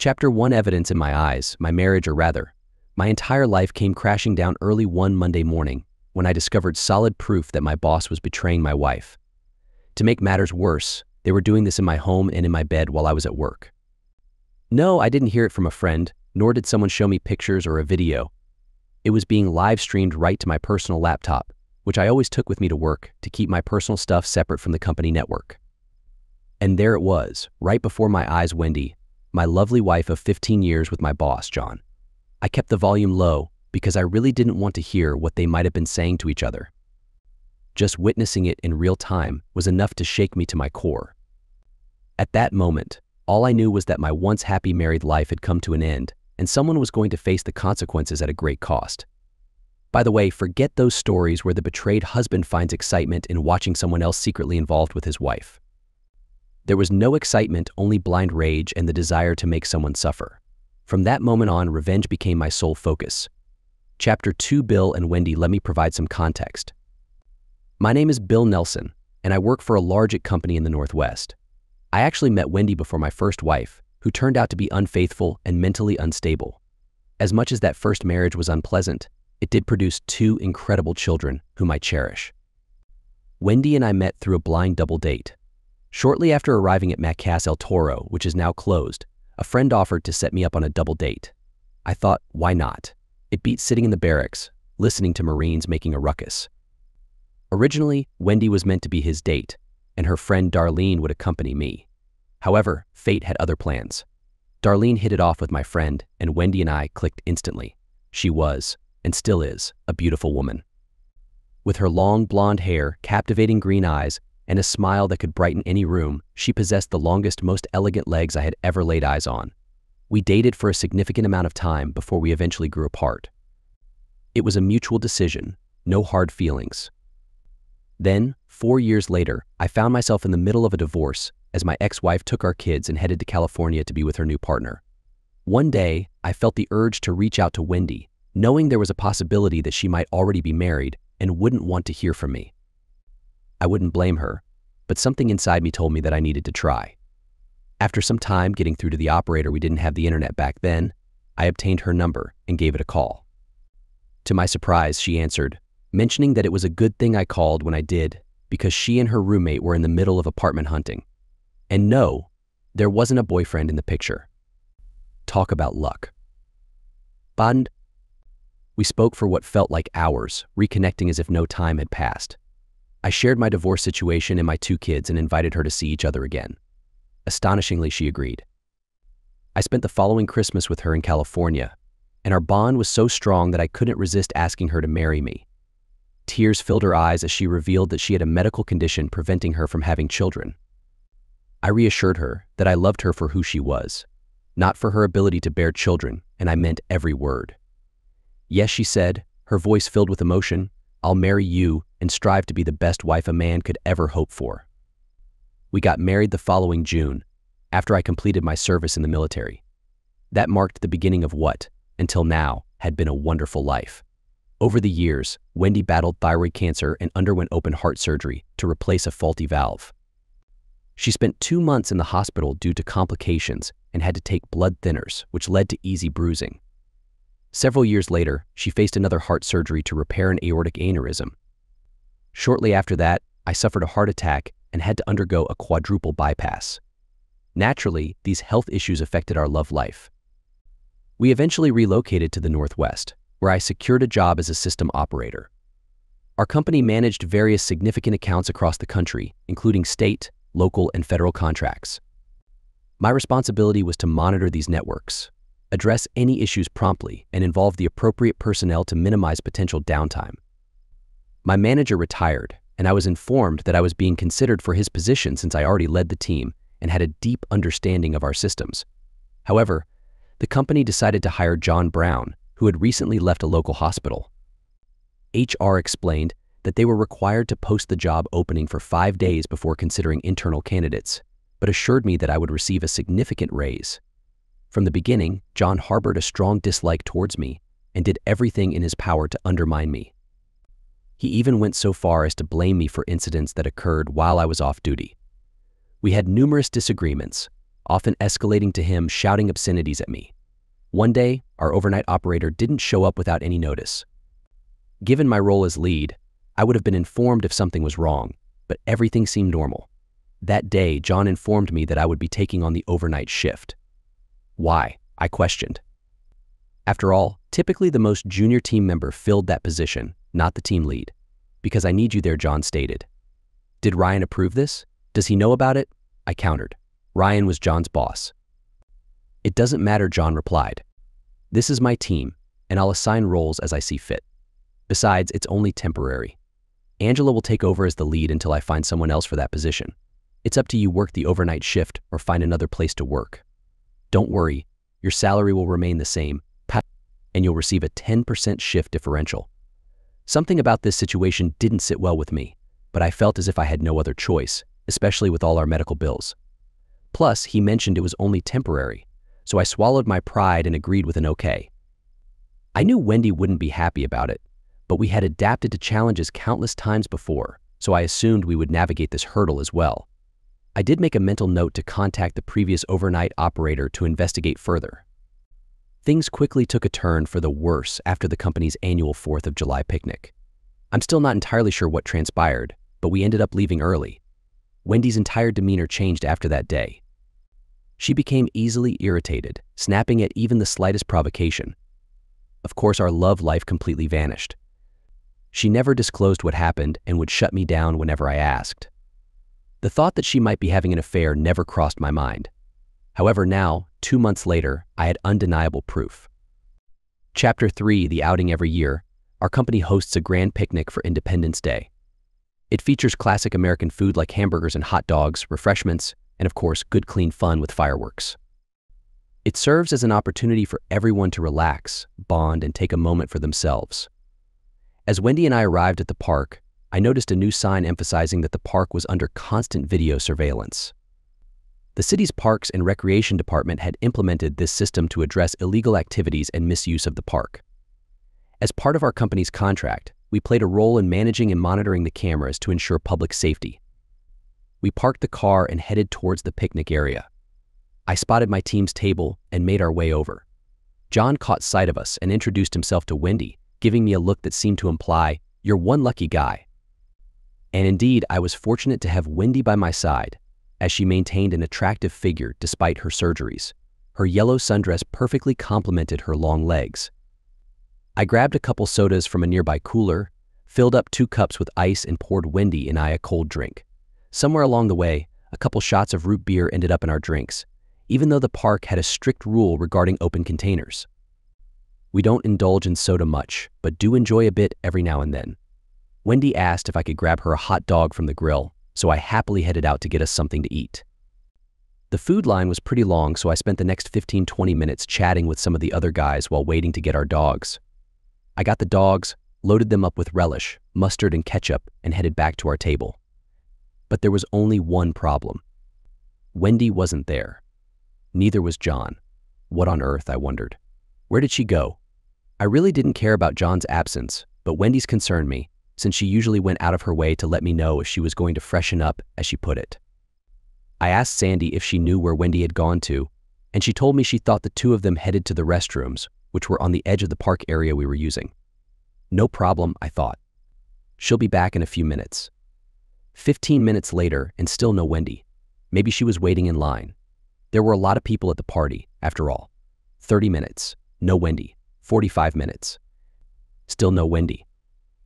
Chapter 1: Evidence in my eyes, my marriage, or rather, my entire life came crashing down early one Monday morning when I discovered solid proof that my boss was betraying my wife. To make matters worse, they were doing this in my home and in my bed while I was at work. No, I didn't hear it from a friend, nor did someone show me pictures or a video. It was being live-streamed right to my personal laptop, which I always took with me to work to keep my personal stuff separate from the company network. And there it was, right before my eyes, Wendy, my lovely wife of 15 years with my boss, John. I kept the volume low because I really didn't want to hear what they might have been saying to each other. Just witnessing it in real time was enough to shake me to my core. At that moment, all I knew was that my once happy married life had come to an end, and someone was going to face the consequences at a great cost. By the way, forget those stories where the betrayed husband finds excitement in watching someone else secretly involved with his wife. There was no excitement, only blind rage and the desire to make someone suffer. From that moment on, revenge became my sole focus. Chapter 2: Bill and Wendy. Let me provide some context. My name is Bill Nelson, and I work for a large company in the Northwest. I actually met Wendy before my first wife, who turned out to be unfaithful and mentally unstable. As much as that first marriage was unpleasant, it did produce 2 incredible children whom I cherish. Wendy and I met through a blind double date. Shortly after arriving at Macas El Toro, which is now closed, a friend offered to set me up on a double date. I thought, why not? It beat sitting in the barracks, listening to Marines making a ruckus. Originally, Wendy was meant to be his date, and her friend Darlene would accompany me. However, fate had other plans. Darlene hit it off with my friend, and Wendy and I clicked instantly. She was, and still is, a beautiful woman. With her long blonde hair, captivating green eyes, and a smile that could brighten any room, she possessed the longest, most elegant legs I had ever laid eyes on. We dated for a significant amount of time before we eventually grew apart. It was a mutual decision, no hard feelings. Then, 4 years later, I found myself in the middle of a divorce as my ex-wife took our kids and headed to California to be with her new partner. One day, I felt the urge to reach out to Wendy, knowing there was a possibility that she might already be married and wouldn't want to hear from me. I wouldn't blame her, but something inside me told me that I needed to try. After some time getting through to the operator, we didn't have the internet back then, I obtained her number and gave it a call. To my surprise, she answered, mentioning that it was a good thing I called when I did because she and her roommate were in the middle of apartment hunting. And no, there wasn't a boyfriend in the picture. Talk about luck. Bond. We spoke for what felt like hours, reconnecting as if no time had passed. I shared my divorce situation and my 2 kids and invited her to see each other again. Astonishingly, she agreed. I spent the following Christmas with her in California, and our bond was so strong that I couldn't resist asking her to marry me. Tears filled her eyes as she revealed that she had a medical condition preventing her from having children. I reassured her that I loved her for who she was, not for her ability to bear children, and I meant every word. Yes, she said, her voice filled with emotion, I'll marry you and strive to be the best wife a man could ever hope for. We got married the following June, after I completed my service in the military. That marked the beginning of what, until now, had been a wonderful life. Over the years, Wendy battled thyroid cancer and underwent open heart surgery to replace a faulty valve. She spent 2 months in the hospital due to complications and had to take blood thinners, which led to easy bruising. Several years later, she faced another heart surgery to repair an aortic aneurysm. Shortly after that, I suffered a heart attack and had to undergo a quadruple bypass. Naturally, these health issues affected our love life. We eventually relocated to the Northwest, where I secured a job as a system operator. Our company managed various significant accounts across the country, including state, local, and federal contracts. My responsibility was to monitor these networks, address any issues promptly, and involve the appropriate personnel to minimize potential downtime. My manager retired, and I was informed that I was being considered for his position since I already led the team and had a deep understanding of our systems. However, the company decided to hire John Brown, who had recently left a local hospital. HR explained that they were required to post the job opening for 5 days before considering internal candidates, but assured me that I would receive a significant raise. From the beginning, John harbored a strong dislike towards me and did everything in his power to undermine me. He even went so far as to blame me for incidents that occurred while I was off duty. We had numerous disagreements, often escalating to him shouting obscenities at me. One day, our overnight operator didn't show up without any notice. Given my role as lead, I would have been informed if something was wrong, but everything seemed normal. That day, John informed me that I would be taking on the overnight shift. Why? I questioned. After all, typically the most junior team member filled that position, not the team lead. Because I need you there, John stated. Did Ryan approve this? Does he know about it? I countered. Ryan was John's boss. It doesn't matter, John replied. This is my team, and I'll assign roles as I see fit. Besides, it's only temporary. Angela will take over as the lead until I find someone else for that position. It's up to you, work the overnight shift or find another place to work. Don't worry, your salary will remain the same, and you'll receive a 10% shift differential. Something about this situation didn't sit well with me, but I felt as if I had no other choice, especially with all our medical bills. Plus, he mentioned it was only temporary, so I swallowed my pride and agreed with an okay. I knew Wendy wouldn't be happy about it, but we had adapted to challenges countless times before, so I assumed we would navigate this hurdle as well. I did make a mental note to contact the previous overnight operator to investigate further. Things quickly took a turn for the worse after the company's annual 4th of July picnic. I'm still not entirely sure what transpired, but we ended up leaving early. Wendy's entire demeanor changed after that day. She became easily irritated, snapping at even the slightest provocation. Of course, our love life completely vanished. She never disclosed what happened and would shut me down whenever I asked. The thought that she might be having an affair never crossed my mind. However, now, 2 months later, I had undeniable proof. Chapter 3, the outing every year, our company hosts a grand picnic for Independence Day. It features classic American food like hamburgers and hot dogs, refreshments, and of course, good clean fun with fireworks. It serves as an opportunity for everyone to relax, bond, and take a moment for themselves. As Wendy and I arrived at the park, I noticed a new sign emphasizing that the park was under constant video surveillance. The city's Parks and Recreation Department had implemented this system to address illegal activities and misuse of the park. As part of our company's contract, we played a role in managing and monitoring the cameras to ensure public safety. We parked the car and headed towards the picnic area. I spotted my team's table and made our way over. John caught sight of us and introduced himself to Wendy, giving me a look that seemed to imply, "You're one lucky guy." And indeed, I was fortunate to have Wendy by my side, as she maintained an attractive figure despite her surgeries. Her yellow sundress perfectly complemented her long legs. I grabbed a couple sodas from a nearby cooler, filled up 2 cups with ice, and poured Wendy and I a cold drink. Somewhere along the way, a couple shots of root beer ended up in our drinks, even though the park had a strict rule regarding open containers. We don't indulge in soda much, but do enjoy a bit every now and then. Wendy asked if I could grab her a hot dog from the grill, so I happily headed out to get us something to eat. The food line was pretty long, so I spent the next 15-20 minutes chatting with some of the other guys while waiting to get our dogs. I got the dogs, loaded them up with relish, mustard, and ketchup, and headed back to our table. But there was only one problem. Wendy wasn't there. Neither was John. What on earth, I wondered. Where did she go? I really didn't care about John's absence, but Wendy's concerned me, since she usually went out of her way to let me know if she was going to freshen up, as she put it. I asked Sandy if she knew where Wendy had gone to, and she told me she thought the 2 of them headed to the restrooms, which were on the edge of the park area we were using. No problem, I thought. She'll be back in a few minutes. 15 minutes later, and still no Wendy. Maybe she was waiting in line. There were a lot of people at the party, after all. 30 minutes, no Wendy. 45 minutes. Still no Wendy.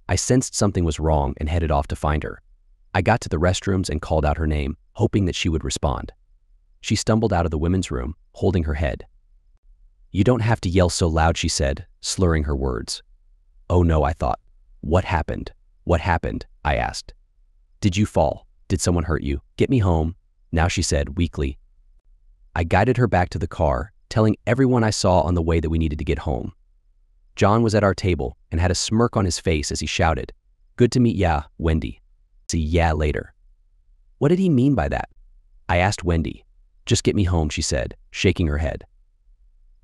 I sensed something was wrong and headed off to find her. I got to the restrooms and called out her name, hoping that she would respond. She stumbled out of the women's room, holding her head. "You don't have to yell so loud," she said, slurring her words. Oh no, I thought. What happened? What happened? I asked. Did you fall? Did someone hurt you? Get me home, now, she said weakly. I guided her back to the car, telling everyone I saw on the way that we needed to get home. John was at our table and had a smirk on his face as he shouted, "Good to meet ya, Wendy. See ya later." What did he mean by that? I asked Wendy. "Just get me home," she said, shaking her head.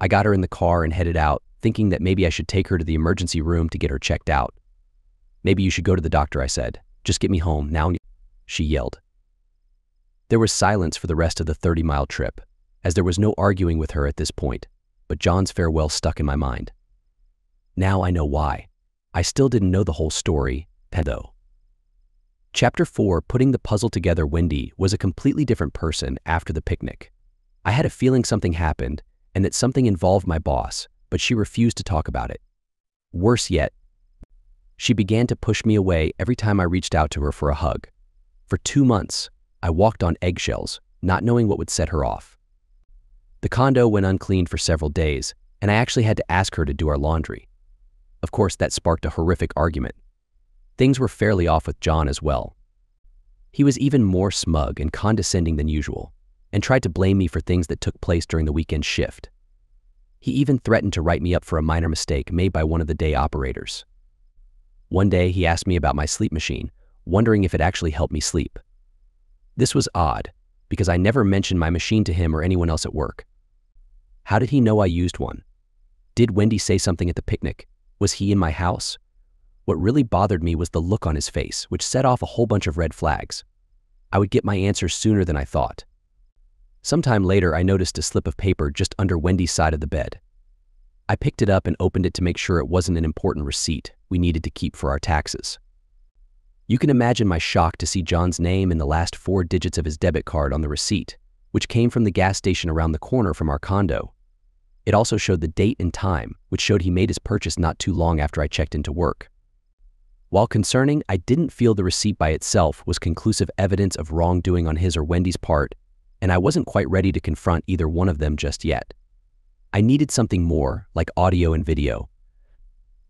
I got her in the car and headed out, thinking that maybe I should take her to the emergency room to get her checked out. "Maybe you should go to the doctor," I said. "Just get me home now," she yelled. There was silence for the rest of the 30-mile trip. as there was no arguing with her at this point, but John's farewell stuck in my mind. Now I know why. I still didn't know the whole story, though. Chapter 4, Putting the Puzzle Together. Wendy was a completely different person after the picnic. I had a feeling something happened and that something involved my boss, but she refused to talk about it. Worse yet, she began to push me away every time I reached out to her for a hug. For 2 months, I walked on eggshells, not knowing what would set her off. The condo went uncleaned for several days, and I actually had to ask her to do our laundry. Of course, that sparked a horrific argument. Things were fairly off with John as well. He was even more smug and condescending than usual, and tried to blame me for things that took place during the weekend shift. He even threatened to write me up for a minor mistake made by one of the day operators. One day, he asked me about my sleep machine, wondering if it actually helped me sleep. This was odd, because I never mentioned my machine to him or anyone else at work. How did he know I used one? Did Wendy say something at the picnic? Was he in my house? What really bothered me was the look on his face, which set off a whole bunch of red flags. I would get my answers sooner than I thought. Sometime later, I noticed a slip of paper just under Wendy's side of the bed. I picked it up and opened it to make sure it wasn't an important receipt we needed to keep for our taxes. You can imagine my shock to see John's name and the last 4 digits of his debit card on the receipt, which came from the gas station around the corner from our condo. It also showed the date and time, which showed he made his purchase not too long after I checked into work. While concerning, I didn't feel the receipt by itself was conclusive evidence of wrongdoing on his or Wendy's part, and I wasn't quite ready to confront either one of them just yet. I needed something more, like audio and video.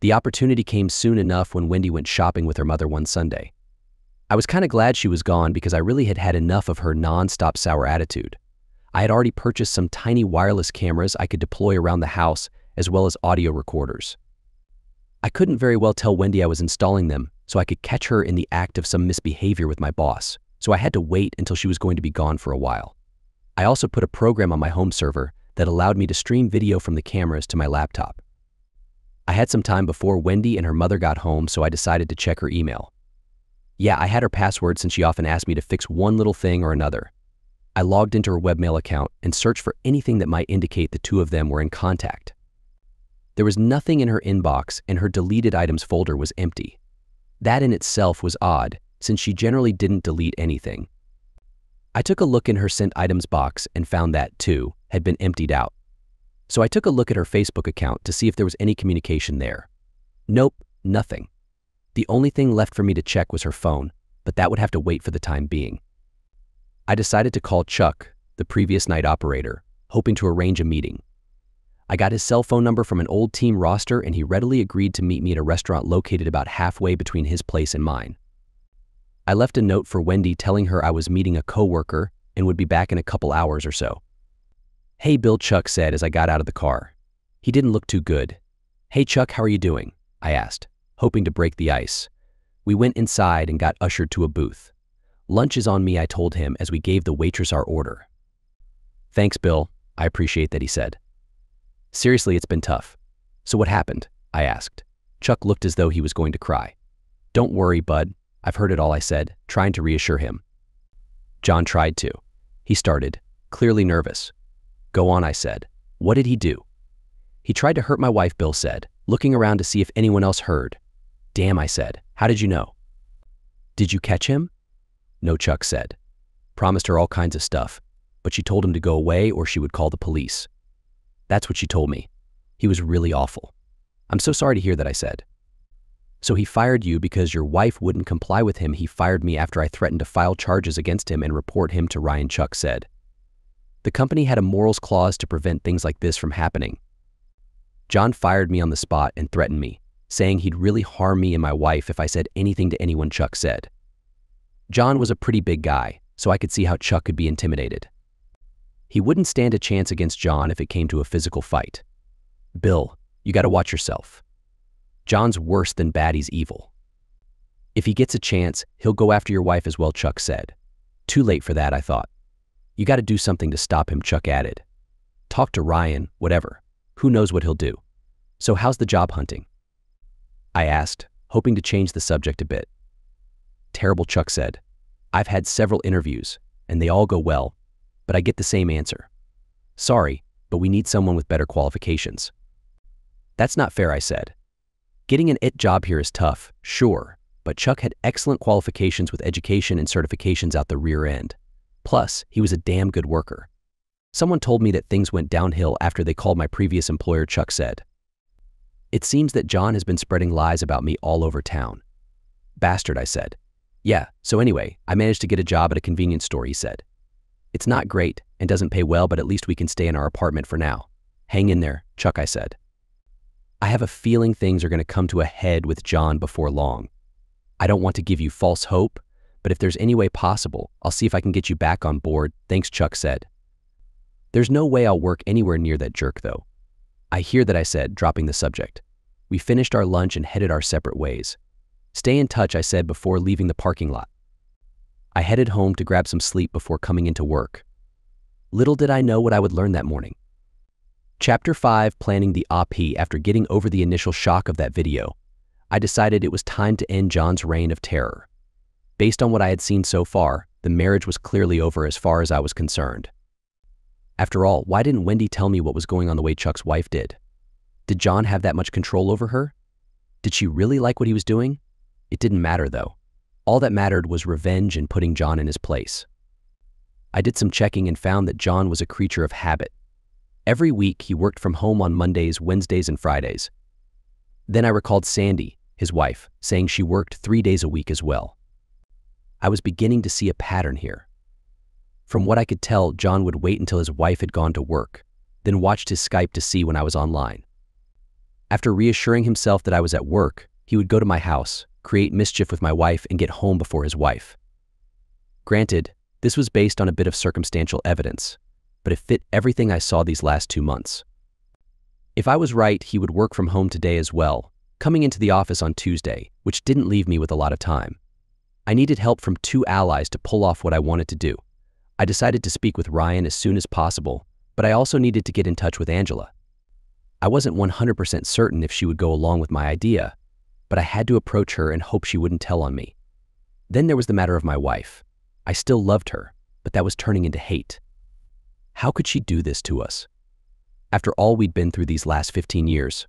The opportunity came soon enough when Wendy went shopping with her mother one Sunday. I was kind of glad she was gone because I really had had enough of her non-stop sour attitude. I had already purchased some tiny wireless cameras I could deploy around the house, as well as audio recorders. I couldn't very well tell Wendy I was installing them, so I could catch her in the act of some misbehavior with my boss, so I had to wait until she was going to be gone for a while. I also put a program on my home server that allowed me to stream video from the cameras to my laptop. I had some time before Wendy and her mother got home, so I decided to check her email. Yeah, I had her password since she often asked me to fix one little thing or another. I logged into her webmail account and searched for anything that might indicate the two of them were in contact. There was nothing in her inbox, and her deleted items folder was empty. That in itself was odd, since she generally didn't delete anything. I took a look in her sent items box and found that, too, had been emptied out. So I took a look at her Facebook account to see if there was any communication there. Nope, nothing. The only thing left for me to check was her phone, but that would have to wait for the time being. I decided to call Chuck, the previous night operator, hoping to arrange a meeting. I got his cell phone number from an old team roster, and he readily agreed to meet me at a restaurant located about halfway between his place and mine. I left a note for Wendy telling her I was meeting a coworker and would be back in a couple hours or so. "Hey Bill," Chuck said as I got out of the car. He didn't look too good. "Hey Chuck, how are you doing?" I asked, hoping to break the ice. We went inside and got ushered to a booth. "Lunch is on me," I told him as we gave the waitress our order. "Thanks, Bill. I appreciate that," he said. "Seriously, it's been tough." "So what happened?" I asked. Chuck looked as though he was going to cry. "Don't worry, bud. I've heard it all," I said, trying to reassure him. John tried to. He started, clearly nervous. "Go on," I said. "What did he do?" "He tried to hurt my wife," Bill said, looking around to see if anyone else heard. "Damn," I said. "How did you know?" "Did you catch him?" "No," Chuck said. "Promised her all kinds of stuff, but she told him to go away or she would call the police. That's what she told me. He was really awful." "I'm so sorry to hear that," I said. "So he fired you because your wife wouldn't comply with him. He fired me after I threatened to file charges against him and report him to Ryan," Chuck said. "The company had a morals clause to prevent things like this from happening. John fired me on the spot and threatened me, saying he'd really harm me and my wife if I said anything to anyone," Chuck said. John was a pretty big guy, so I could see how Chuck could be intimidated. He wouldn't stand a chance against John if it came to a physical fight. "Bill, you gotta watch yourself. John's worse than bad, he's evil. If he gets a chance, he'll go after your wife as well," Chuck said. "Too late for that," I thought. "You gotta do something to stop him," Chuck added. "Talk to Ryan, whatever. Who knows what he'll do. So how's the job hunting?" I asked, hoping to change the subject a bit. "Terrible," Chuck said. "I've had several interviews, and they all go well, but I get the same answer. Sorry, but we need someone with better qualifications. That's not fair, I said. Getting an IT job here is tough, sure, but Chuck had excellent qualifications with education and certifications out the rear end. Plus, he was a damn good worker. Someone told me that things went downhill after they called my previous employer, Chuck said. It seems that John has been spreading lies about me all over town. Bastard, I said. Yeah, so anyway, I managed to get a job at a convenience store, he said. It's not great and doesn't pay well, but at least we can stay in our apartment for now. Hang in there, Chuck, I said. I have a feeling things are going to come to a head with John before long. I don't want to give you false hope, but if there's any way possible, I'll see if I can get you back on board, thanks, Chuck said. There's no way I'll work anywhere near that jerk, though. I hear that, I said, dropping the subject. We finished our lunch and headed our separate ways. Stay in touch, I said before leaving the parking lot. I headed home to grab some sleep before coming into work. Little did I know what I would learn that morning. Chapter 5, Planning the OP. After getting over the initial shock of that video, I decided it was time to end John's reign of terror. Based on what I had seen so far, the marriage was clearly over as far as I was concerned. After all, why didn't Wendy tell me what was going on the way Chuck's wife did? Did John have that much control over her? Did she really like what he was doing? It didn't matter, though. All that mattered was revenge and putting John in his place. I did some checking and found that John was a creature of habit. Every week, he worked from home on Mondays, Wednesdays, and Fridays. Then I recalled Sandy, his wife, saying she worked 3 days a week as well. I was beginning to see a pattern here. From what I could tell, John would wait until his wife had gone to work, then watched his Skype to see when I was online. After reassuring himself that I was at work, he would go to my house, create mischief with my wife, and get home before his wife. Granted, this was based on a bit of circumstantial evidence, but it fit everything I saw these last 2 months. If I was right, he would work from home today as well, coming into the office on Tuesday, which didn't leave me with a lot of time. I needed help from 2 allies to pull off what I wanted to do. I decided to speak with Ryan as soon as possible, but I also needed to get in touch with Angela. I wasn't 100% certain if she would go along with my idea, but I had to approach her and hope she wouldn't tell on me. Then there was the matter of my wife. I still loved her, but that was turning into hate. How could she do this to us? After all we'd been through these last 15 years.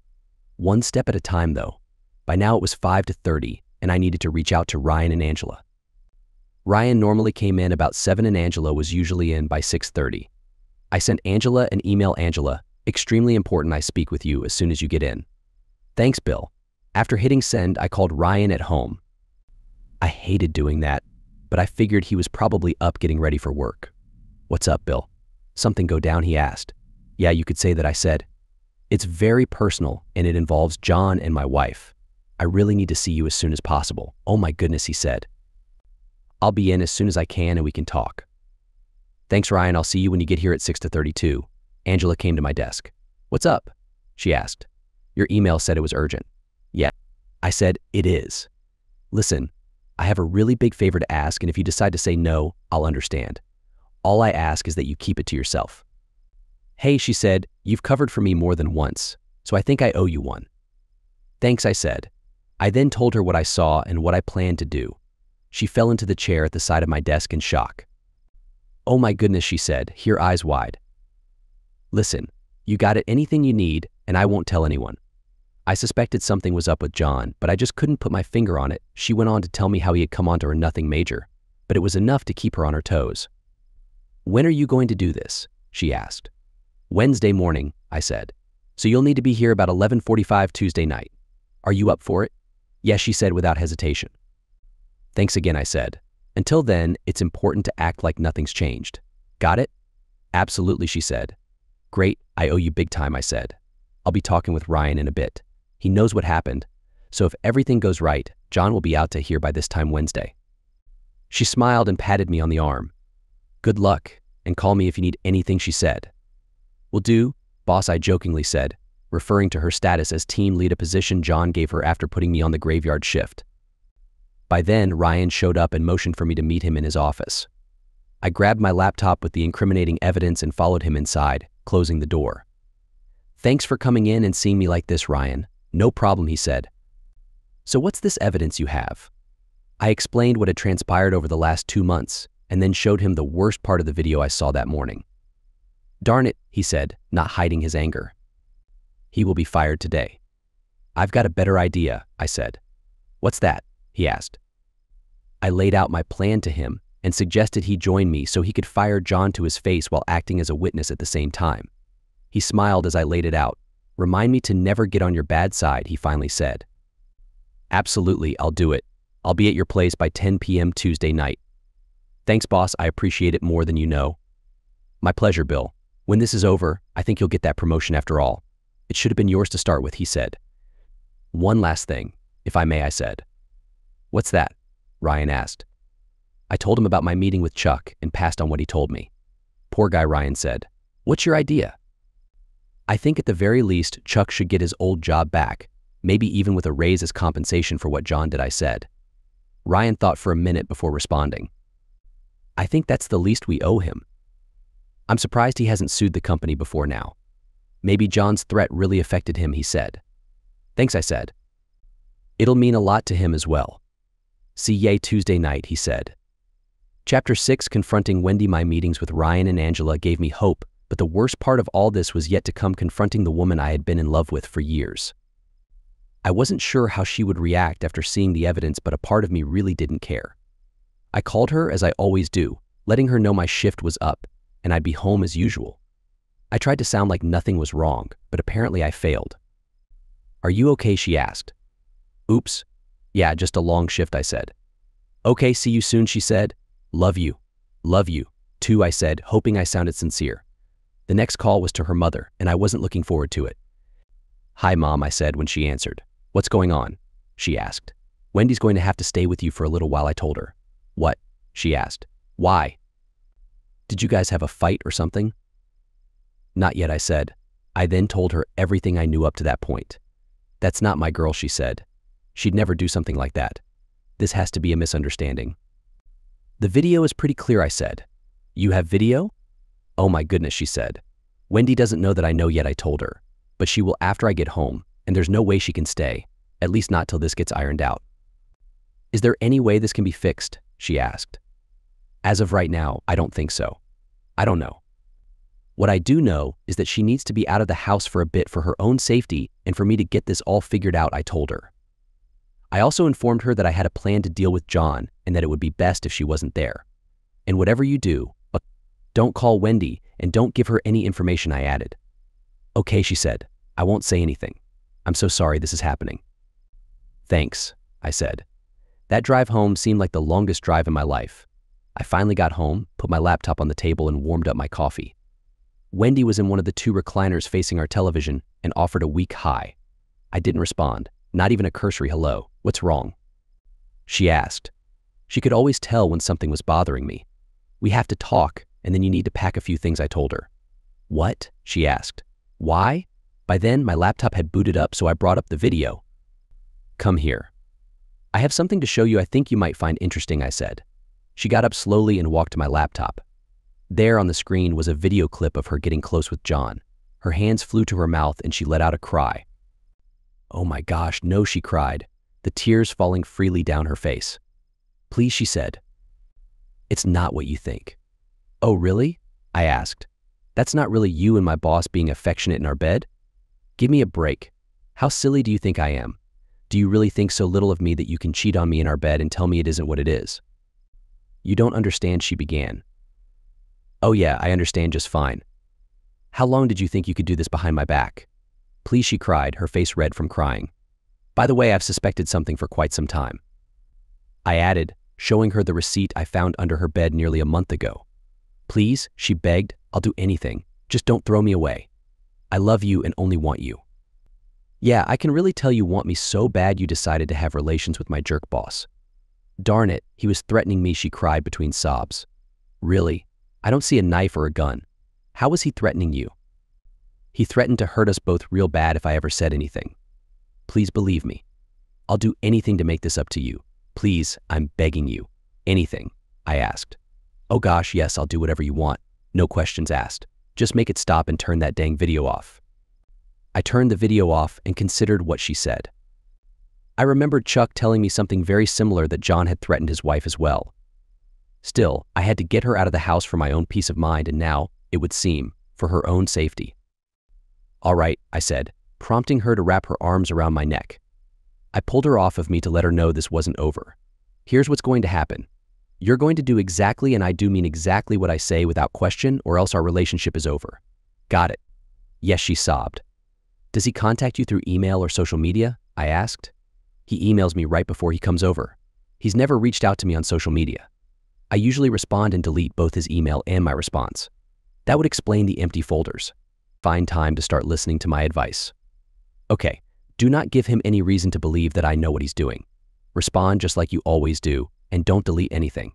One step at a time, though. By now it was 5 to 30, and I needed to reach out to Ryan and Angela. Ryan normally came in about 7 and Angela was usually in by 6:30. I sent Angela an email. Angela, extremely important, I speak with you as soon as you get in. Thanks, Bill. After hitting send, I called Ryan at home. I hated doing that, but I figured he was probably up getting ready for work. What's up, Bill? Something go down, he asked. Yeah, you could say that, I said. It's very personal, and it involves John and my wife. I really need to see you as soon as possible. Oh my goodness, he said. I'll be in as soon as I can and we can talk. Thanks, Ryan. I'll see you when you get here at 6:32. Angela came to my desk. What's up? She asked. Your email said it was urgent. Yeah. I said, it is. Listen, I have a really big favor to ask, and if you decide to say no, I'll understand. All I ask is that you keep it to yourself. Hey, she said, you've covered for me more than once, so I think I owe you one. Thanks, I said. I then told her what I saw and what I planned to do. She fell into the chair at the side of my desk in shock. Oh my goodness, she said, her eyes wide. Listen, you got it, anything you need, and I won't tell anyone. I suspected something was up with John, but I just couldn't put my finger on it. She went on to tell me how he had come onto her, nothing major, but it was enough to keep her on her toes. When are you going to do this? She asked. Wednesday morning, I said. So you'll need to be here about 11:45 Tuesday night. Are you up for it? Yes, she said without hesitation. Thanks again, I said. Until then, it's important to act like nothing's changed. Got it? Absolutely, she said. Great, I owe you big time, I said. I'll be talking with Ryan in a bit. He knows what happened, so if everything goes right, John will be out to here by this time Wednesday. She smiled and patted me on the arm. Good luck, and call me if you need anything, she said. Will do, boss, I jokingly said, referring to her status as team lead, a position John gave her after putting me on the graveyard shift. By then, Ryan showed up and motioned for me to meet him in his office. I grabbed my laptop with the incriminating evidence and followed him inside, closing the door. Thanks for coming in and seeing me like this, Ryan. No problem, he said. So what's this evidence you have? I explained what had transpired over the last 2 months, and then showed him the worst part of the video I saw that morning. Darn it, he said, not hiding his anger. He will be fired today. I've got a better idea, I said. What's that? He asked. I laid out my plan to him and suggested he join me so he could fire John to his face while acting as a witness at the same time. He smiled as I laid it out. Remind me to never get on your bad side, he finally said. Absolutely, I'll do it. I'll be at your place by 10 p.m. Tuesday night. Thanks, boss, I appreciate it more than you know. My pleasure, Bill. When this is over, I think you'll get that promotion after all. It should have been yours to start with, he said. One last thing, if I may, I said. What's that? Ryan asked. I told him about my meeting with Chuck and passed on what he told me. Poor guy, Ryan said. What's your idea? I think at the very least, Chuck should get his old job back, maybe even with a raise as compensation for what John did, I said. Ryan thought for a minute before responding. I think that's the least we owe him. I'm surprised he hasn't sued the company before now. Maybe John's threat really affected him, he said. Thanks, I said. It'll mean a lot to him as well. See ya Tuesday night, he said. Chapter 6, Confronting Wendy. My meetings with Ryan and Angela gave me hope, but the worst part of all this was yet to come, confronting the woman I had been in love with for years. I wasn't sure how she would react after seeing the evidence, but a part of me really didn't care. I called her as I always do, letting her know my shift was up and I'd be home as usual. I tried to sound like nothing was wrong, but apparently I failed. Are you okay? She asked. Oops. Yeah, just a long shift, I said. Okay, see you soon, she said. Love you. Love you, too, I said, hoping I sounded sincere. The next call was to her mother, and I wasn't looking forward to it. Hi, Mom, I said when she answered. What's going on? She asked. Wendy's going to have to stay with you for a little while, I told her. What? She asked. Why? Did you guys have a fight or something? Not yet, I said. I then told her everything I knew up to that point. That's not my girl, she said. She'd never do something like that. This has to be a misunderstanding. The video is pretty clear, I said. You have video? Oh my goodness, she said. Wendy doesn't know that I know yet, I told her. But she will after I get home, and there's no way she can stay, at least not till this gets ironed out. Is there any way this can be fixed? She asked. As of right now, I don't think so. I don't know. What I do know is that she needs to be out of the house for a bit for her own safety and for me to get this all figured out, I told her. I also informed her that I had a plan to deal with John and that it would be best if she wasn't there. And whatever you do, don't call Wendy and don't give her any information, I added. Okay, she said. I won't say anything. I'm so sorry this is happening. Thanks, I said. That drive home seemed like the longest drive in my life. I finally got home, put my laptop on the table and warmed up my coffee. Wendy was in one of the two recliners facing our television and offered a weak hi. I didn't respond, not even a cursory hello. What's wrong? She asked. She could always tell when something was bothering me. We have to talk, and then you need to pack a few things, I told her. What? She asked. Why? By then, my laptop had booted up, so I brought up the video. Come here. I have something to show you I think you might find interesting, I said. She got up slowly and walked to my laptop. There on the screen was a video clip of her getting close with John. Her hands flew to her mouth and she let out a cry. Oh my gosh, no, she cried, the tears falling freely down her face. Please, she said. It's not what you think. Oh, really? I asked. That's not really you and my boss being affectionate in our bed? Give me a break. How silly do you think I am? Do you really think so little of me that you can cheat on me in our bed and tell me it isn't what it is? You don't understand, she began. Oh yeah, I understand just fine. How long did you think you could do this behind my back? Please, she cried, her face red from crying. By the way, I've suspected something for quite some time. I added, showing her the receipt I found under her bed nearly a month ago. Please, she begged, I'll do anything. Just don't throw me away. I love you and only want you. Yeah, I can really tell you want me so bad you decided to have relations with my jerk boss. Darn it, he was threatening me, she cried between sobs. Really? I don't see a knife or a gun. How was he threatening you? He threatened to hurt us both real bad if I ever said anything. Please believe me. I'll do anything to make this up to you. Please, I'm begging you. Anything, I asked. Oh gosh, yes, I'll do whatever you want. No questions asked. Just make it stop and turn that dang video off. I turned the video off and considered what she said. I remembered Chuck telling me something very similar, that John had threatened his wife as well. Still, I had to get her out of the house for my own peace of mind, and now, it would seem, for her own safety. All right, I said, prompting her to wrap her arms around my neck. I pulled her off of me to let her know this wasn't over. Here's what's going to happen. You're going to do exactly, and I do mean exactly, what I say without question, or else our relationship is over. Got it? Yes, she sobbed. Does he contact you through email or social media? I asked. He emails me right before he comes over. He's never reached out to me on social media. I usually respond and delete both his email and my response. That would explain the empty folders. Find time to start listening to my advice. Okay, do not give him any reason to believe that I know what he's doing. Respond just like you always do, and don't delete anything.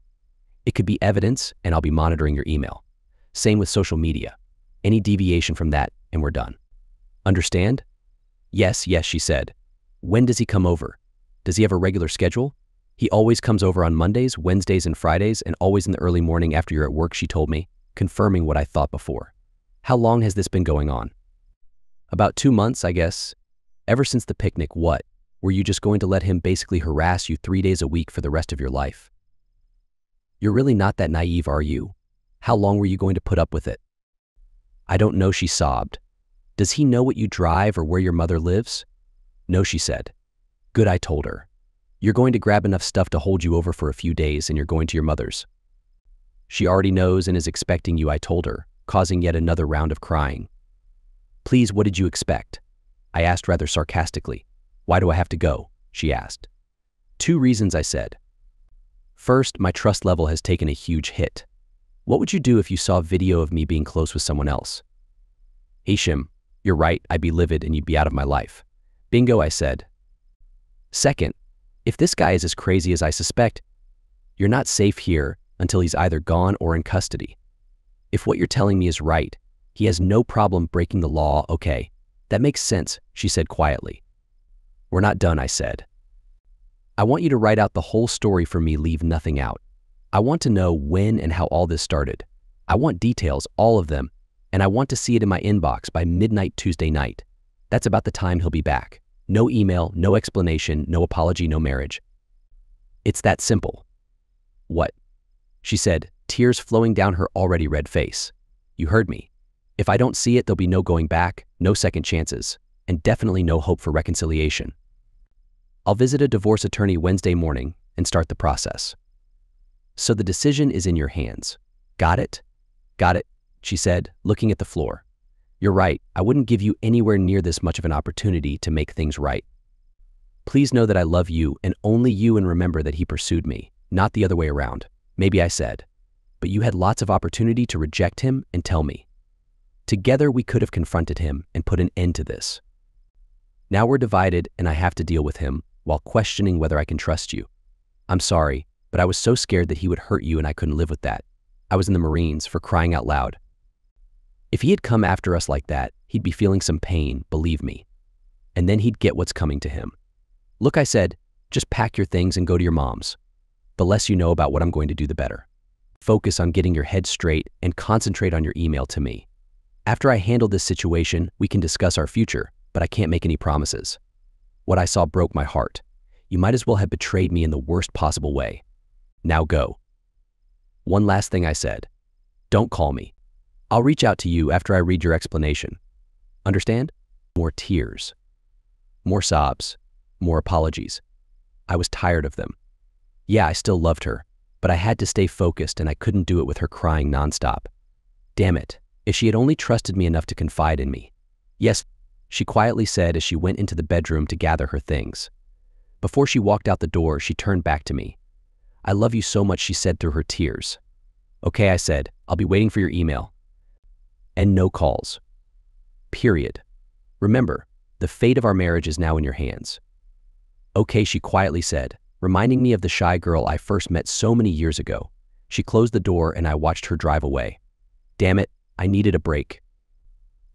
It could be evidence, and I'll be monitoring your email. Same with social media. Any deviation from that, and we're done. Understand? Yes, she said. When does he come over? Does he have a regular schedule? He always comes over on Mondays, Wednesdays, and Fridays, and always in the early morning after you're at work, she told me, confirming what I thought before. How long has this been going on? About 2 months, I guess. Ever since the picnic. What? Were you just going to let him basically harass you 3 days a week for the rest of your life? You're really not that naive, are you? How long were you going to put up with it? I don't know, she sobbed. Does he know what you drive or where your mother lives? No, she said. Good, I told her. You're going to grab enough stuff to hold you over for a few days, and you're going to your mother's. She already knows and is expecting you, I told her, causing yet another round of crying. Please, what did you expect? I asked rather sarcastically. Why do I have to go? She asked. 2 reasons, I said. First, my trust level has taken a huge hit. What would you do if you saw video of me being close with someone else? Hisham, you're right, I'd be livid and you'd be out of my life. Bingo, I said. Second, if this guy is as crazy as I suspect, you're not safe here until he's either gone or in custody. If what you're telling me is right, he has no problem breaking the law. Okay, that makes sense, she said quietly. We're not done, I said. I want you to write out the whole story for me, leave nothing out. I want to know when and how all this started. I want details, all of them, and I want to see it in my inbox by midnight Tuesday night. That's about the time he'll be back. No email, no explanation, no apology, no marriage. It's that simple. What? She said, tears flowing down her already red face. You heard me. If I don't see it, there'll be no going back, no second chances, and definitely no hope for reconciliation. I'll visit a divorce attorney Wednesday morning and start the process. So the decision is in your hands. Got it? Got it, she said, looking at the floor. You're right, I wouldn't give you anywhere near this much of an opportunity to make things right. Please know that I love you and only you, and remember that he pursued me, not the other way around. Maybe I said, but you had lots of opportunity to reject him and tell me. Together we could have confronted him and put an end to this. Now we're divided and I have to deal with him while questioning whether I can trust you. I'm sorry, but I was so scared that he would hurt you and I couldn't live with that. I was in the Marines, for crying out loud. If he had come after us like that, he'd be feeling some pain, believe me. And then he'd get what's coming to him. Look, I said, just pack your things and go to your mom's. The less you know about what I'm going to do, the better. Focus on getting your head straight and concentrate on your email to me. After I handle this situation, we can discuss our future, but I can't make any promises. What I saw broke my heart. You might as well have betrayed me in the worst possible way. Now go. One last thing, I said. Don't call me. I'll reach out to you after I read your explanation. Understand? More tears. More sobs. More apologies. I was tired of them. Yeah, I still loved her, but I had to stay focused and I couldn't do it with her crying nonstop. Damn it, if she had only trusted me enough to confide in me. Yes, she quietly said as she went into the bedroom to gather her things. Before she walked out the door, she turned back to me. I love you so much, she said through her tears. Okay, I said, I'll be waiting for your email. And no calls. Period. Remember, the fate of our marriage is now in your hands. Okay, she quietly said, reminding me of the shy girl I first met so many years ago. She closed the door and I watched her drive away. Damn it, I needed a break.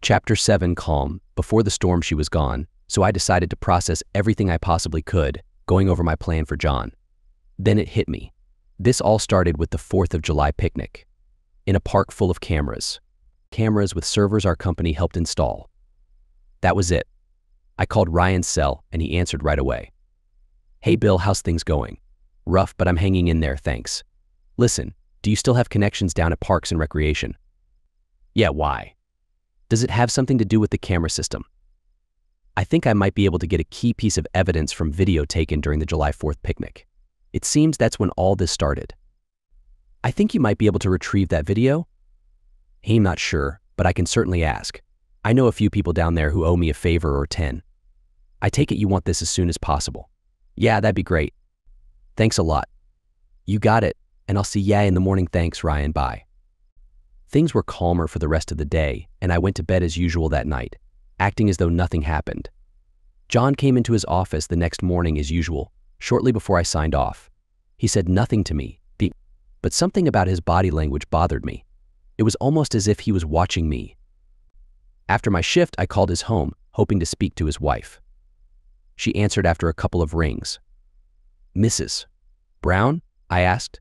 Chapter 7, calm. Before the storm, she was gone, so I decided to process everything I possibly could, going over my plan for John. Then it hit me. This all started with the 4th of July picnic. In a park full of cameras. Cameras with servers our company helped install. That was it. I called Ryan's cell and he answered right away. Hey Bill, how's things going? Rough, but I'm hanging in there, thanks. Listen, do you still have connections down at Parks and Recreation? Yeah, why? Does it have something to do with the camera system? I think I might be able to get a key piece of evidence from video taken during the July 4th picnic. It seems that's when all this started. I think you might be able to retrieve that video? I'm not sure, but I can certainly ask. I know a few people down there who owe me a favor or 10. I take it you want this as soon as possible. Yeah, that'd be great. Thanks a lot. You got it, and I'll see ya in the morning. Thanks, Ryan. Bye. Things were calmer for the rest of the day, and I went to bed as usual that night, acting as though nothing happened. John came into his office the next morning as usual, shortly before I signed off. He said nothing to me, but something about his body language bothered me. It was almost as if he was watching me. After my shift, I called his home, hoping to speak to his wife. She answered after a couple of rings. Mrs. Brown? I asked.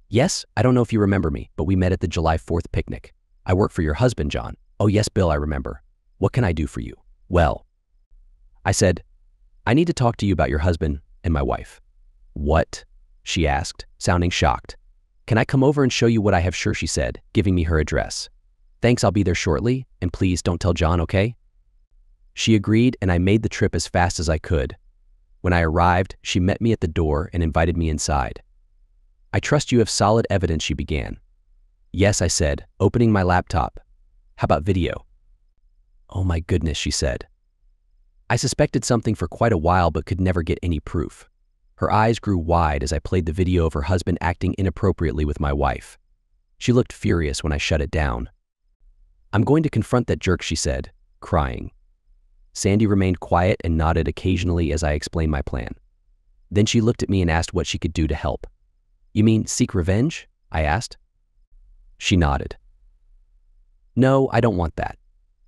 Yes, I don't know if you remember me, but we met at the July 4th picnic. I work for your husband, John. Oh yes, Bill, I remember. What can I do for you? Well, I said, I need to talk to you about your husband and my wife. What? She asked, sounding shocked. Can I come over and show you what I have? Sure, she said, giving me her address. Thanks, I'll be there shortly, and please don't tell John, okay? She agreed, and I made the trip as fast as I could. When I arrived, she met me at the door and invited me inside. I trust you have solid evidence, she began. Yes, I said, opening my laptop. How about video? Oh my goodness, she said. I suspected something for quite a while but could never get any proof. Her eyes grew wide as I played the video of her husband acting inappropriately with my wife. She looked furious when I shut it down. I'm going to confront that jerk, she said, crying. Sandy remained quiet and nodded occasionally as I explained my plan. Then she looked at me and asked what she could do to help. You mean seek revenge? I asked. She nodded. No, I don't want that.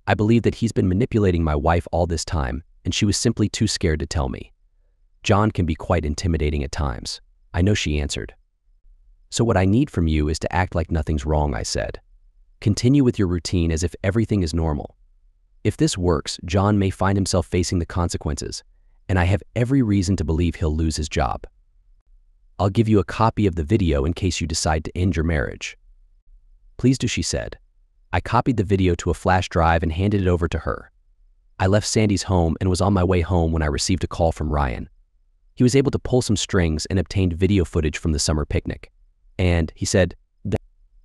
I believe that he's been manipulating my wife all this time, and she was simply too scared to tell me. John can be quite intimidating at times. I know, she answered. So what I need from you is to act like nothing's wrong, I said. Continue with your routine as if everything is normal. If this works, John may find himself facing the consequences, and I have every reason to believe he'll lose his job. I'll give you a copy of the video in case you decide to end your marriage. Please do, she said. I copied the video to a flash drive and handed it over to her. I left Sandy's home and was on my way home when I received a call from Ryan. He was able to pull some strings and obtained video footage from the summer picnic. And he said,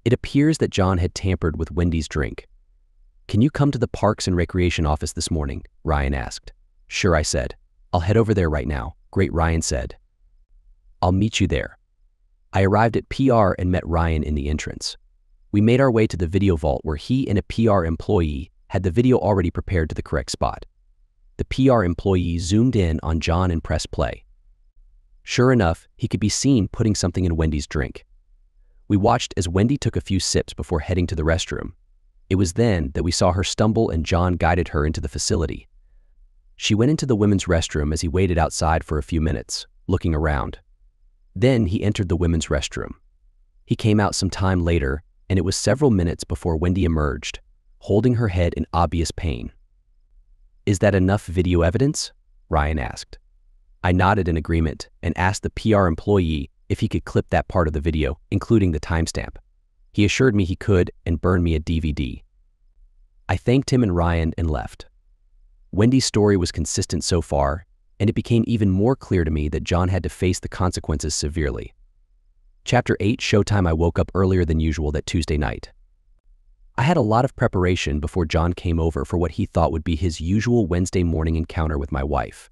it appears that John had tampered with Wendy's drink. Can you come to the Parks and Recreation office this morning? Ryan asked. Sure, I said. I'll head over there right now. Great, Ryan said. I'll meet you there. I arrived at PR and met Ryan in the entrance. We made our way to the video vault where he and a PR employee had the video already prepared to the correct spot. The PR employee zoomed in on John and pressed play. Sure enough, he could be seen putting something in Wendy's drink. We watched as Wendy took a few sips before heading to the restroom. It was then that we saw her stumble and John guided her into the facility. She went into the women's restroom as he waited outside for a few minutes, looking around. Then he entered the women's restroom. He came out some time later, and it was several minutes before Wendy emerged, holding her head in obvious pain. Is that enough video evidence? Ryan asked. I nodded in agreement and asked the PR employee if he could clip that part of the video, including the timestamp. He assured me he could and burned me a DVD. I thanked him and Ryan and left. Wendy's story was consistent so far, and it became even more clear to me that John had to face the consequences severely. Chapter 8, Showtime. I woke up earlier than usual that Tuesday night. I had a lot of preparation before John came over for what he thought would be his usual Wednesday morning encounter with my wife.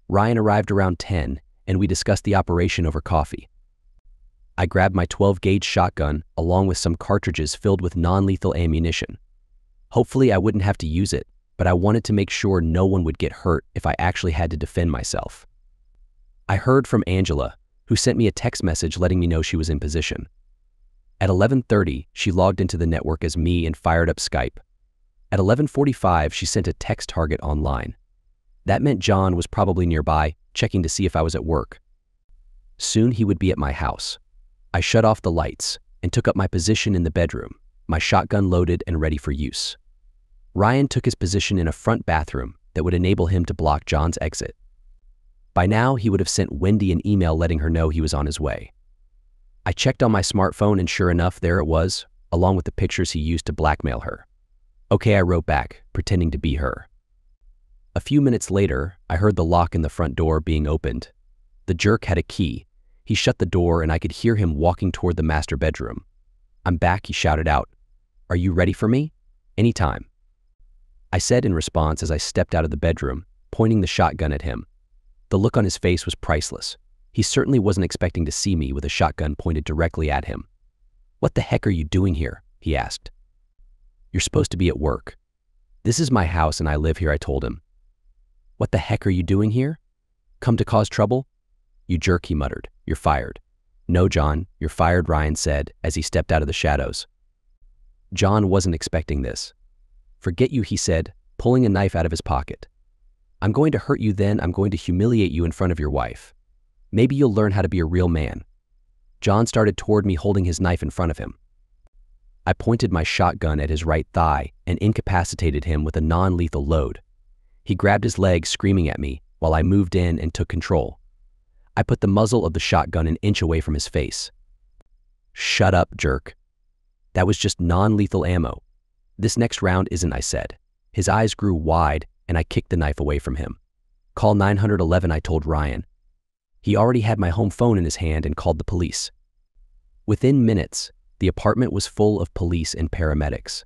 Ryan arrived around 10, and we discussed the operation over coffee. I grabbed my 12-gauge shotgun along with some cartridges filled with non-lethal ammunition. Hopefully I wouldn't have to use it, but I wanted to make sure no one would get hurt if I actually had to defend myself. I heard from Angela, who sent me a text message letting me know she was in position. At 11:30, she logged into the network as me and fired up Skype. At 11:45, she sent a text target online. That meant John was probably nearby, checking to see if I was at work. Soon he would be at my house. I shut off the lights and took up my position in the bedroom, my shotgun loaded and ready for use. Ryan took his position in a front bathroom that would enable him to block John's exit. By now, he would have sent Wendy an email letting her know he was on his way. I checked on my smartphone and sure enough, there it was, along with the pictures he used to blackmail her. Okay, I wrote back, pretending to be her. A few minutes later, I heard the lock in the front door being opened. The jerk had a key. He shut the door and I could hear him walking toward the master bedroom. "I'm back," he shouted out. "Are you ready for me?" "Anytime," I said in response as I stepped out of the bedroom, pointing the shotgun at him. The look on his face was priceless. He certainly wasn't expecting to see me with a shotgun pointed directly at him. "What the heck are you doing here?" he asked. "You're supposed to be at work." "This is my house and I live here," I told him. "What the heck are you doing here? Come to cause trouble?" "You jerk," he muttered. "You're fired." "No, John, you're fired," Ryan said as he stepped out of the shadows. John wasn't expecting this. "Forget you," he said, pulling a knife out of his pocket. "I'm going to hurt you, then I'm going to humiliate you in front of your wife. Maybe you'll learn how to be a real man." John started toward me holding his knife in front of him. I pointed my shotgun at his right thigh and incapacitated him with a non-lethal load. He grabbed his leg, screaming at me, while I moved in and took control. I put the muzzle of the shotgun an inch away from his face. "Shut up, jerk. That was just non-lethal ammo. This next round isn't," I said. His eyes grew wide and I kicked the knife away from him. "Call 911, I told Ryan. He already had my home phone in his hand and called the police. Within minutes, the apartment was full of police and paramedics.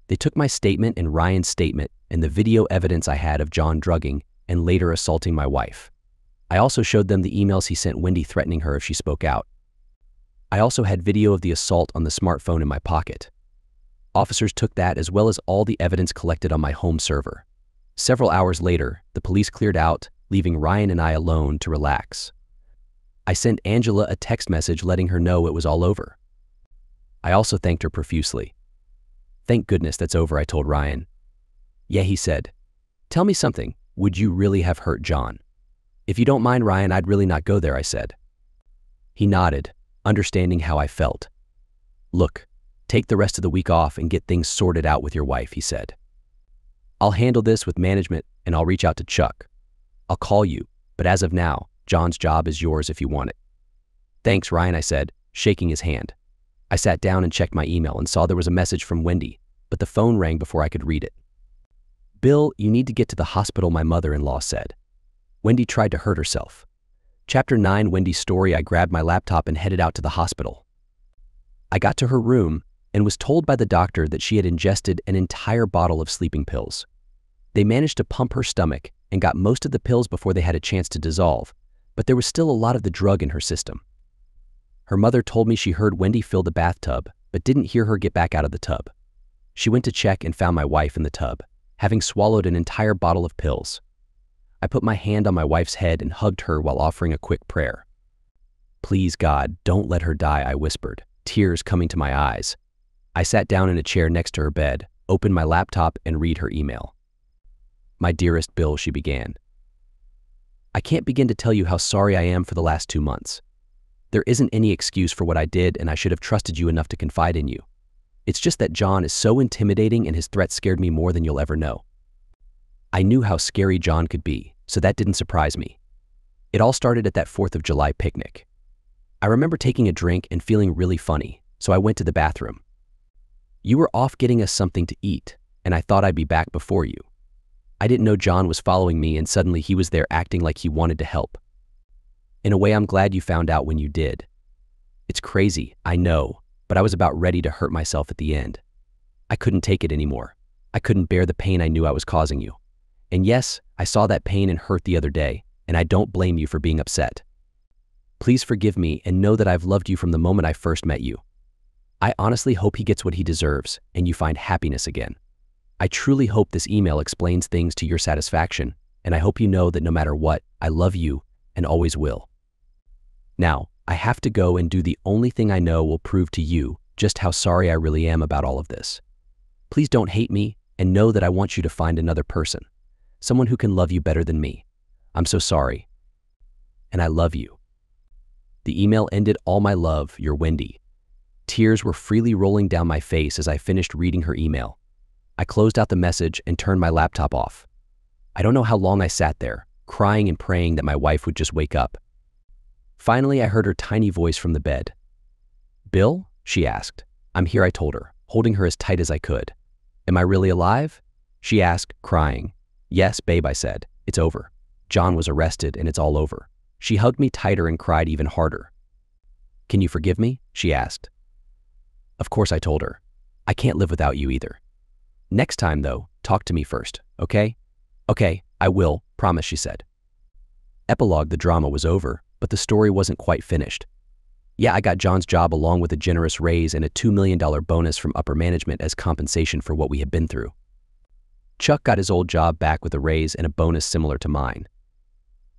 They took my statement and Ryan's statement and the video evidence I had of John drugging and later assaulting my wife. I also showed them the emails he sent Wendy threatening her if she spoke out. I also had video of the assault on the smartphone in my pocket. Officers took that as well as all the evidence collected on my home server. Several hours later, the police cleared out, leaving Ryan and I alone to relax. I sent Angela a text message letting her know it was all over. I also thanked her profusely. "Thank goodness that's over," I told Ryan. "Yeah," he said. "Tell me something. Would you really have hurt John?" "If you don't mind, Ryan, I'd really not go there," I said. He nodded, understanding how I felt. "Look, take the rest of the week off and get things sorted out with your wife," he said. "I'll handle this with management and I'll reach out to Chuck. I'll call you, but as of now, John's job is yours if you want it." "Thanks, Ryan," I said, shaking his hand. I sat down and checked my email and saw there was a message from Wendy, but the phone rang before I could read it. "Bill, you need to get to the hospital," my mother-in-law said. "Wendy tried to hurt herself." Chapter 9, Wendy's story. I grabbed my laptop and headed out to the hospital. I got to her room and was told by the doctor that she had ingested an entire bottle of sleeping pills. They managed to pump her stomach and got most of the pills before they had a chance to dissolve, but there was still a lot of the drug in her system. Her mother told me she heard Wendy fill the bathtub, but didn't hear her get back out of the tub. She went to check and found my wife in the tub, having swallowed an entire bottle of pills. I put my hand on my wife's head and hugged her while offering a quick prayer. "Please, God, don't let her die," I whispered, tears coming to my eyes. I sat down in a chair next to her bed, opened my laptop, and read her email. "My dearest Bill," she began. "I can't begin to tell you how sorry I am for the last 2 months. There isn't any excuse for what I did, and I should have trusted you enough to confide in you. It's just that John is so intimidating and his threats scared me more than you'll ever know. I knew how scary John could be, so that didn't surprise me. It all started at that 4th of July picnic. I remember taking a drink and feeling really funny, so I went to the bathroom. You were off getting us something to eat, and I thought I'd be back before you. I didn't know John was following me, and suddenly he was there acting like he wanted to help. In a way, I'm glad you found out when you did. It's crazy, I know, but I was about ready to hurt myself at the end. I couldn't take it anymore. I couldn't bear the pain I knew I was causing you. And yes, I saw that pain and hurt the other day, and I don't blame you for being upset. Please forgive me and know that I've loved you from the moment I first met you. I honestly hope he gets what he deserves and you find happiness again. I truly hope this email explains things to your satisfaction, and I hope you know that no matter what, I love you and always will. Now, I have to go and do the only thing I know will prove to you just how sorry I really am about all of this. Please don't hate me and know that I want you to find another person, someone who can love you better than me. I'm so sorry. And I love you." The email ended, "All my love, your Wendy." Tears were freely rolling down my face as I finished reading her email. I closed out the message and turned my laptop off. I don't know how long I sat there, crying and praying that my wife would just wake up. Finally, I heard her tiny voice from the bed. "Bill?" she asked. "I'm here," I told her, holding her as tight as I could. Am I really alive? She asked, crying. Yes, babe, I said. It's over. John was arrested and it's all over. She hugged me tighter and cried even harder. Can you forgive me? She asked. Of course, I told her. I can't live without you either. Next time, though, talk to me first, okay? Okay, I will, promise, she said. Epilogue: the drama was over, but the story wasn't quite finished. Yeah, I got John's job along with a generous raise and a $2 million bonus from upper management as compensation for what we had been through. Chuck got his old job back with a raise and a bonus similar to mine.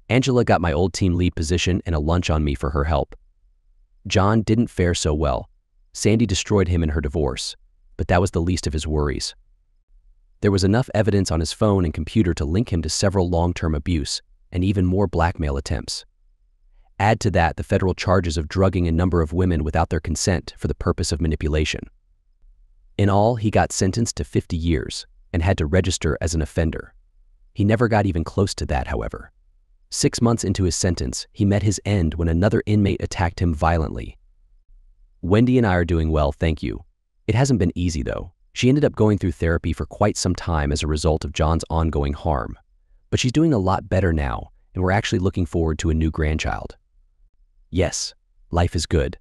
Angela got my old team lead position and a lunch on me for her help. John didn't fare so well. Sandy destroyed him in her divorce, but that was the least of his worries. There was enough evidence on his phone and computer to link him to several long-term abuse and even more blackmail attempts. Add to that the federal charges of drugging a number of women without their consent for the purpose of manipulation. In all, he got sentenced to 50 years and had to register as an offender. He never got even close to that, however. 6 months into his sentence, he met his end when another inmate attacked him violently. Wendy and I are doing well, thank you. It hasn't been easy, though. She ended up going through therapy for quite some time as a result of John's ongoing harm. But she's doing a lot better now, and we're actually looking forward to a new grandchild. Yes, life is good.